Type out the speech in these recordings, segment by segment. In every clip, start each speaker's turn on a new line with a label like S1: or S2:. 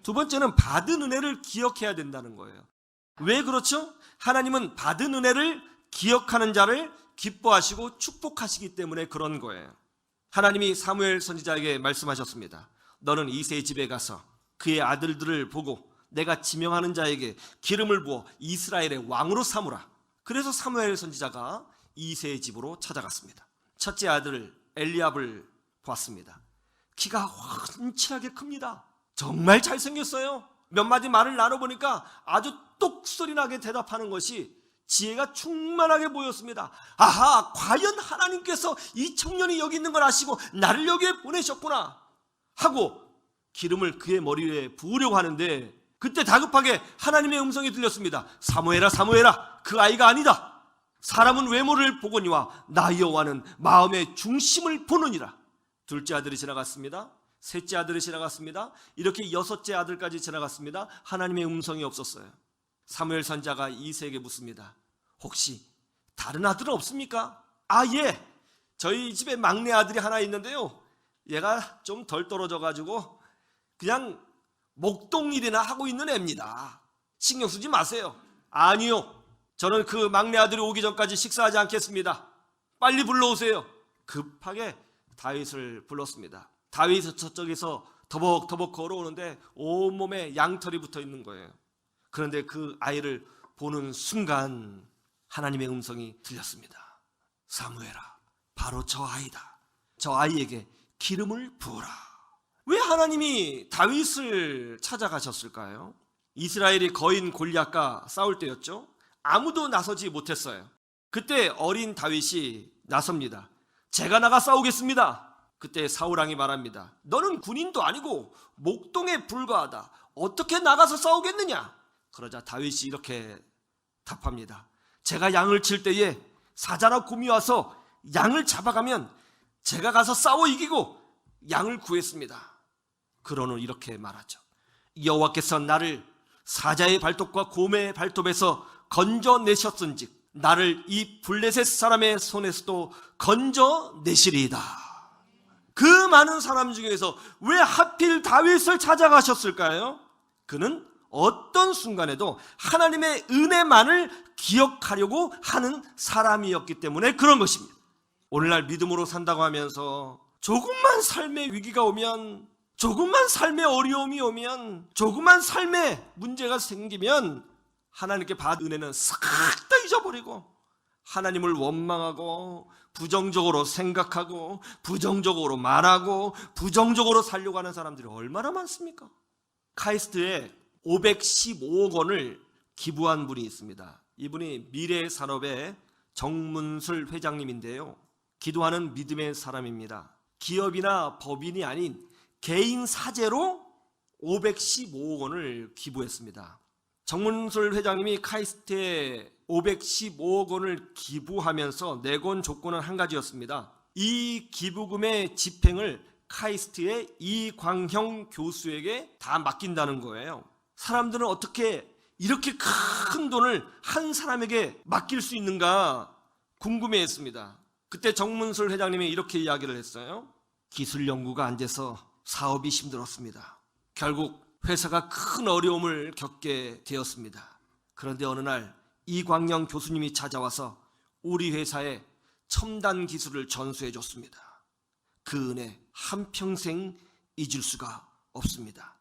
S1: 두 번째는 받은 은혜를 기억해야 된다는 거예요. 왜 그렇죠? 하나님은 받은 은혜를 기억하는 자를 기뻐하시고 축복하시기 때문에 그런 거예요. 하나님이 사무엘 선지자에게 말씀하셨습니다. 너는 이새의 집에 가서 그의 아들들을 보고 내가 지명하는 자에게 기름을 부어 이스라엘의 왕으로 삼으라. 그래서 사무엘 선지자가 이새의 집으로 찾아갔습니다. 첫째 아들 엘리압을 보았습니다. 키가 훤칠하게 큽니다. 정말 잘생겼어요. 몇 마디 말을 나눠보니까 아주 똑소리나게 대답하는 것이 지혜가 충만하게 보였습니다. 아하, 과연 하나님께서 이 청년이 여기 있는 걸 아시고 나를 여기에 보내셨구나 하고 기름을 그의 머리에 부으려고 하는데, 그때 다급하게 하나님의 음성이 들렸습니다. 사무엘아, 사무엘아, 그 아이가 아니다. 사람은 외모를 보거니와 나 여호와는 마음의 중심을 보느니라. 둘째 아들이 지나갔습니다. 셋째 아들이 지나갔습니다. 이렇게 여섯째 아들까지 지나갔습니다. 하나님의 음성이 없었어요. 사무엘 선지자가 이새에게 묻습니다. 혹시 다른 아들은 없습니까? 아, 예, 저희 집에 막내 아들이 하나 있는데요, 얘가 좀 덜 떨어져가지고 그냥 목동일이나 하고 있는 애입니다. 신경 쓰지 마세요. 아니요, 저는 그 막내 아들이 오기 전까지 식사하지 않겠습니다. 빨리 불러오세요. 급하게 다윗을 불렀습니다. 다윗은 저쪽에서 더벅더벅 걸어오는데 온몸에 양털이 붙어 있는 거예요. 그런데 그 아이를 보는 순간 하나님의 음성이 들렸습니다. 사무엘아, 바로 저 아이다. 저 아이에게 기름을 부어라. 왜 하나님이 다윗을 찾아가셨을까요? 이스라엘이 거인 골리앗과 싸울 때였죠. 아무도 나서지 못했어요. 그때 어린 다윗이 나섭니다. 제가 나가 싸우겠습니다. 그때 사울왕이 말합니다. 너는 군인도 아니고 목동에 불과하다. 어떻게 나가서 싸우겠느냐? 그러자 다윗이 이렇게 답합니다. 제가 양을 칠 때에 사자나 곰이 와서 양을 잡아가면 제가 가서 싸워 이기고 양을 구했습니다. 그러는 이렇게 말하죠. 여호와께서 나를 사자의 발톱과 곰의 발톱에서 건져내셨은즉 나를 이 블레셋 사람의 손에서도 건져내시리이다. 그 많은 사람 중에서 왜 하필 다윗을 찾아가셨을까요? 그는 어떤 순간에도 하나님의 은혜만을 기억하려고 하는 사람이었기 때문에 그런 것입니다. 오늘날 믿음으로 산다고 하면서 조금만 삶의 위기가 오면, 조금만 삶의 어려움이 오면, 조금만 삶의 문제가 생기면 하나님께 받은 은혜는 싹 다 잊어버리고 하나님을 원망하고 부정적으로 생각하고 부정적으로 말하고 부정적으로 살려고 하는 사람들이 얼마나 많습니까? 카이스트에 515억 원을 기부한 분이 있습니다. 이분이 미래산업의 정문술 회장님인데요, 기도하는 믿음의 사람입니다. 기업이나 법인이 아닌 개인 사재로 515억 원을 기부했습니다. 정문술 회장님이 카이스트에 515억 원을 기부하면서 내건 조건은 한 가지였습니다. 이 기부금의 집행을 카이스트의 이광형 교수에게 다 맡긴다는 거예요. 사람들은 어떻게 이렇게 큰 돈을 한 사람에게 맡길 수 있는가 궁금해했습니다. 그때 정문술 회장님이 이렇게 이야기를 했어요. 기술 연구가 안 돼서 사업이 힘들었습니다. 결국 회사가 큰 어려움을 겪게 되었습니다. 그런데 어느 날 이광영 교수님이 찾아와서 우리 회사에 첨단 기술을 전수해 줬습니다. 그 은혜 한평생 잊을 수가 없습니다.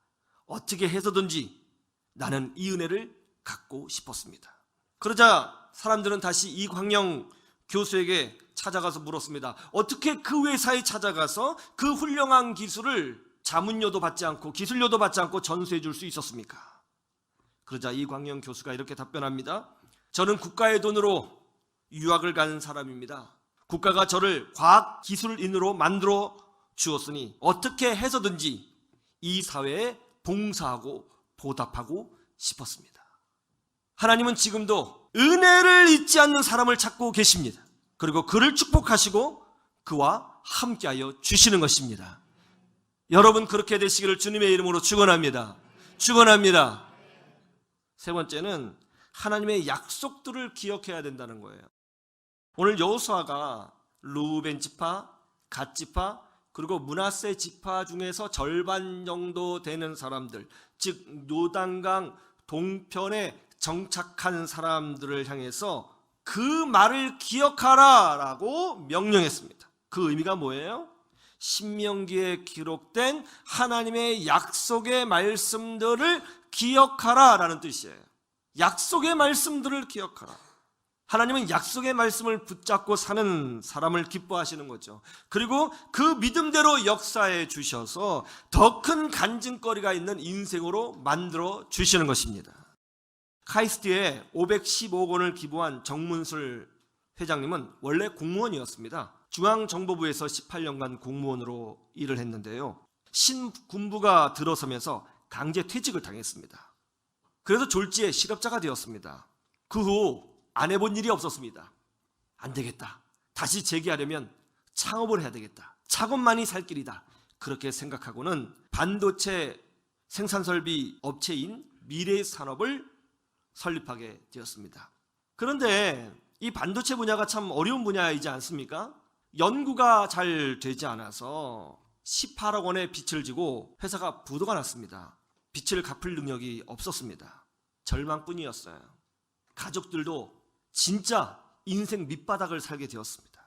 S1: 어떻게 해서든지 나는 이 은혜를 갖고 싶었습니다. 그러자 사람들은 다시 이광영 교수에게 찾아가서 물었습니다. 어떻게 그 회사에 찾아가서 그 훌륭한 기술을 자문료도 받지 않고 기술료도 받지 않고 전수해 줄 수 있었습니까? 그러자 이광영 교수가 이렇게 답변합니다. 저는 국가의 돈으로 유학을 간 사람입니다. 국가가 저를 과학기술인으로 만들어 주었으니 어떻게 해서든지 이 사회에 봉사하고 보답하고 싶었습니다. 하나님은 지금도 은혜를 잊지 않는 사람을 찾고 계십니다. 그리고 그를 축복하시고 그와 함께하여 주시는 것입니다. 여러분 그렇게 되시기를 주님의 이름으로 축원합니다. 축원합니다. 세 번째는 하나님의 약속들을 기억해야 된다는 거예요. 오늘 여호수아가 르우벤 지파, 갓 지파, 그리고 므낫세 지파 중에서 절반 정도 되는 사람들, 즉 요단강 동편에 정착한 사람들을 향해서 그 말을 기억하라라고 명령했습니다. 그 의미가 뭐예요? 신명기에 기록된 하나님의 약속의 말씀들을 기억하라라는 뜻이에요. 약속의 말씀들을 기억하라. 하나님은 약속의 말씀을 붙잡고 사는 사람을 기뻐하시는 거죠. 그리고 그 믿음대로 역사해 주셔서 더 큰 간증거리가 있는 인생으로 만들어 주시는 것입니다. 카이스트에 515억 원을 기부한 정문술 회장님은 원래 공무원이었습니다. 중앙정보부에서 18년간 공무원으로 일을 했는데요. 신군부가 들어서면서 강제 퇴직을 당했습니다. 그래서 졸지에 실업자가 되었습니다. 그 후 안 해본 일이 없었습니다. 안 되겠다. 다시 재기하려면 창업을 해야 되겠다. 창업만이 살 길이다. 그렇게 생각하고는 반도체 생산설비 업체인 미래산업을 설립하게 되었습니다. 그런데 이 반도체 분야가 참 어려운 분야이지 않습니까? 연구가 잘 되지 않아서 18억 원의 빚을 지고 회사가 부도가 났습니다. 빚을 갚을 능력이 없었습니다. 절망뿐이었어요. 가족들도 진짜 인생 밑바닥을 살게 되었습니다.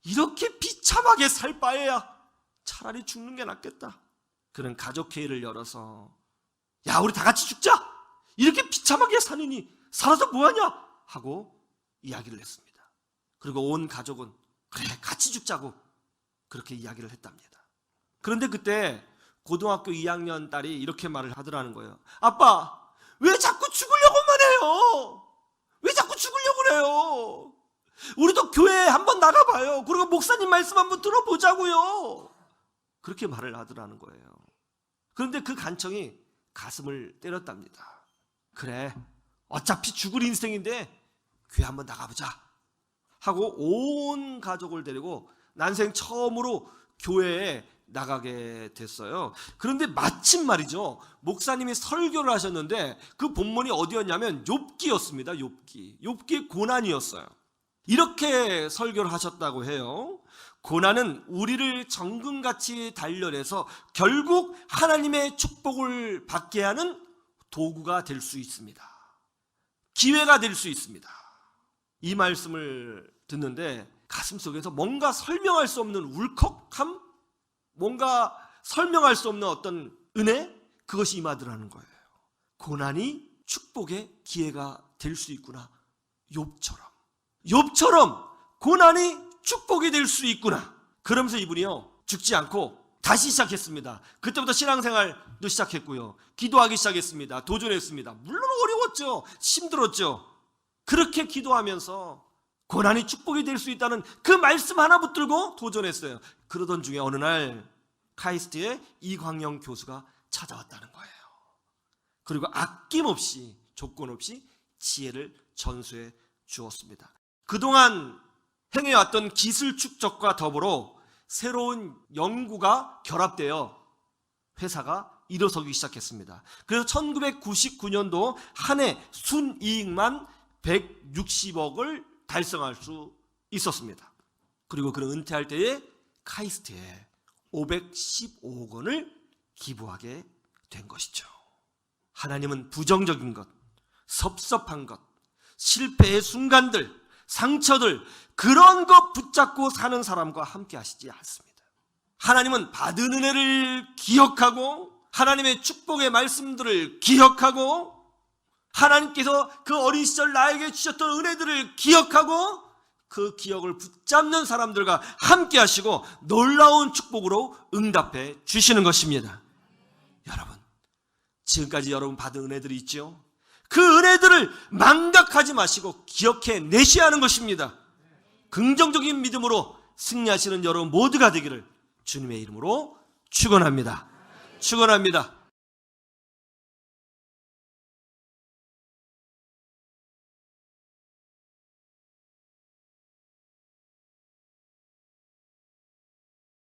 S1: 이렇게 비참하게 살 바에야 차라리 죽는 게 낫겠다. 그런 가족회의를 열어서 야, 우리 다 같이 죽자! 이렇게 비참하게 사느니 살아서 뭐하냐? 하고 이야기를 했습니다. 그리고 온 가족은 그래, 같이 죽자고 그렇게 이야기를 했답니다. 그런데 그때 고등학교 2학년 딸이 이렇게 말을 하더라는 거예요. 아빠, 왜 자꾸 죽으려고만 해요? 왜 자꾸 죽으려고 그래요? 우리도 교회에 한번 나가봐요. 그리고 목사님 말씀 한번 들어보자고요. 그렇게 말을 하더라는 거예요. 그런데 그 간청이 가슴을 때렸답니다. 그래, 어차피 죽을 인생인데 교회 한번 나가보자 하고 온 가족을 데리고 난생 처음으로 교회에 나가게 됐어요. 그런데 마침 말이죠, 목사님이 설교를 하셨는데 그 본문이 어디였냐면 욥기였습니다. 욥기의 고난이었어요. 이렇게 설교를 하셨다고 해요. 고난은 우리를 정금같이 단련해서 결국 하나님의 축복을 받게 하는 도구가 될 수 있습니다. 기회가 될 수 있습니다. 이 말씀을 듣는데 가슴속에서 뭔가 설명할 수 없는 울컥함, 뭔가 설명할 수 없는 어떤 은혜, 그것이 임하더라는 거예요. 고난이 축복의 기회가 될 수 있구나. 욥처럼 고난이 축복이 될 수 있구나. 그러면서 이분이요, 죽지 않고 다시 시작했습니다. 그때부터 신앙생활도 시작했고요, 기도하기 시작했습니다. 도전했습니다. 물론 어려웠죠. 힘들었죠. 그렇게 기도하면서 고난이 축복이 될 수 있다는 그 말씀 하나 붙들고 도전했어요. 그러던 중에 어느 날 카이스트에 이광영 교수가 찾아왔다는 거예요. 그리고 아낌없이, 조건 없이 지혜를 전수해 주었습니다. 그동안 행해왔던 기술 축적과 더불어 새로운 연구가 결합되어 회사가 일어서기 시작했습니다. 그래서 1999년도 한 해 순이익만 160억을 달성할 수 있었습니다. 그리고 그는 은퇴할 때에 카이스트에 515억 원을 기부하게 된 것이죠. 하나님은 부정적인 것, 섭섭한 것, 실패의 순간들, 상처들, 그런 것 붙잡고 사는 사람과 함께 하시지 않습니다. 하나님은 받은 은혜를 기억하고 하나님의 축복의 말씀들을 기억하고 하나님께서 그 어린 시절 나에게 주셨던 은혜들을 기억하고 그 기억을 붙잡는 사람들과 함께 하시고 놀라운 축복으로 응답해 주시는 것입니다. 여러분, 지금까지 여러분 받은 은혜들이 있죠? 그 은혜들을 망각하지 마시고 기억해 내셔야 하는 것입니다. 긍정적인 믿음으로 승리하시는 여러분 모두가 되기를 주님의 이름으로 축원합니다. 축원합니다.